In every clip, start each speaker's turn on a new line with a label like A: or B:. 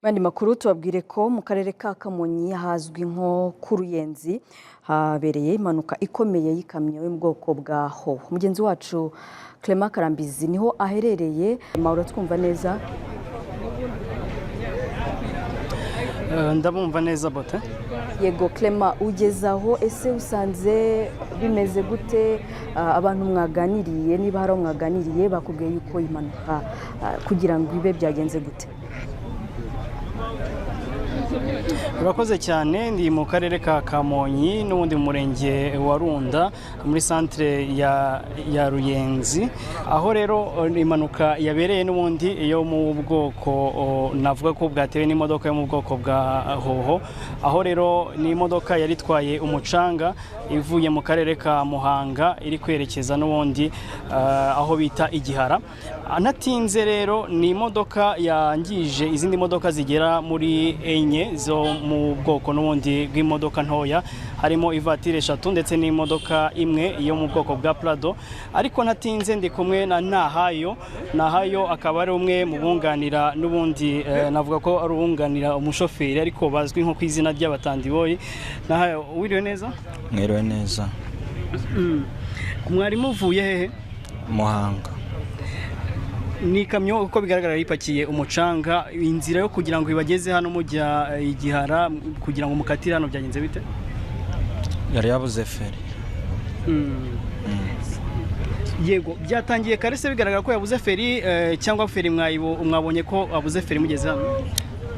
A: Bandi makuru tubabwire ko mu karere ka Kamonyi hazwi nko ku Ruyenzi habereye impanuka ikomeye y'ikamyo yo mu bwoko bwa Hoho. Mugenzi wacu Clement Karambizi niho aherereye. Mauro, twumva neza?
B: Ndabumva neza bote.
A: Yego Clement, ugezaho ese usanze bimeze gute? Abantu mwaganiriye, niba hari mwaganiriye bakubwiye yuko impanuka kugira ngo ibe byagenze gute?
B: Urakoze cyane, ndi mu karere ka Kamonyi n'ubundi murenge wa Runda muri centre ya Ruyenzi, aho rero impanuka yabereye n'ubundi yo mu bwoko navuga ko bwatewe n'imodoka yo mu bwoko bwa Hoho, aho rero ni imodoka yari itwaye umucanga ivuye mu karere ka Muhanga iri kwerekeza n'ubundi aho bita Igihara. Anatinze rero ni imodoka yangije izindi modoka zigera muri enye zo mu bwoko n'ubundi bw'imodoka ntoya, harimo ivatire 3 ndetse n'imodoka imwe yo mu bwoko bwa Prado. Ariko natinze ndi kumwe na Nahayo akaba ari umwe mu bunganira n'ubundi navuga ko ari ubunganira umushoferi ariko bazwi nko kwizina ry'abatandiboyi. Nahayo, wiriwe neza?
C: Mwiriwe neza.
B: Mwari muvuye hehe?
C: Muhanga.
B: Ni kamyo uko bigaragara yipakiye umucanga, inzira yo kugira ngo ibageze hano mujya Igihara kugira ngo mukatire hano byagenze bite?
C: Yari yabuze feri.
B: Yego, byatangiye kare se bigaragara ko yabuze feri cyangwa feri mwabonye ko abuze feri mugeze hano?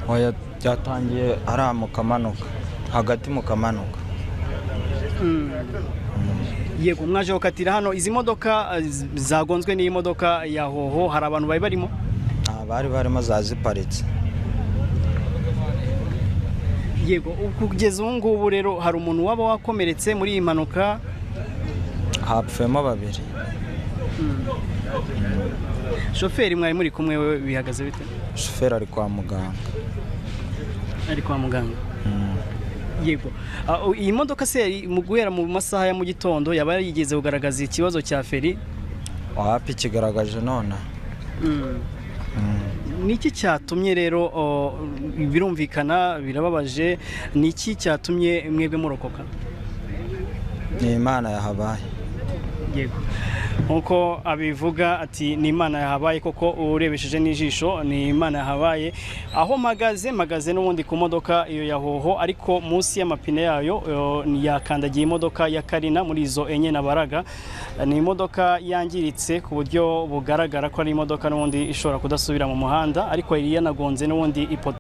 C: Oya, byatangiye ari mu kamanuka, hagati mu kamanuka.
B: Yego, mwaje gukatira hano, izi modoka zagonzwe n'iyi modoka ya Hoho, hari abantu bari barimo?
C: Bari barimo zaziparitse.
B: Yego, kugeza ubu ngubu rero hari umuntu waba wakomeretse muri iyi mpanuka?
C: Hapfuyemo 2.
B: Shoferi mwari muri kumwe we bihagaze bite?
C: Shoferi ari kwa muganga.
B: Ari kwa muganga. Yego, iyi modoka se mu guhera mu masaha ya mu gitondo yaba yigeze kugaragaza ikibazo cya feri?
C: Wapi kigaragaje none.
B: Niki cyatumye rero birumvikana birababaje, niki cyatumye mwebwe murokoka?
C: Ni Imana yahabaye.
B: Yego, nkuko abivuga ati ni Imana yahabaye koko, urebesheje n'ijisho ni Imana yahabaye. Aho magaze n'ubundi ku modoka iyo ya Hoho, ariko munsi y'amapine yayo yakandagiye imodoka ya Karina muri izo enye nabaraga. Ni imodoka yangiritse ku buryo bugaragara ko ari imodoka n'ubundi ishobora kudasubira mu muhanda, ariko yari yanagonze n'ubundi ipoto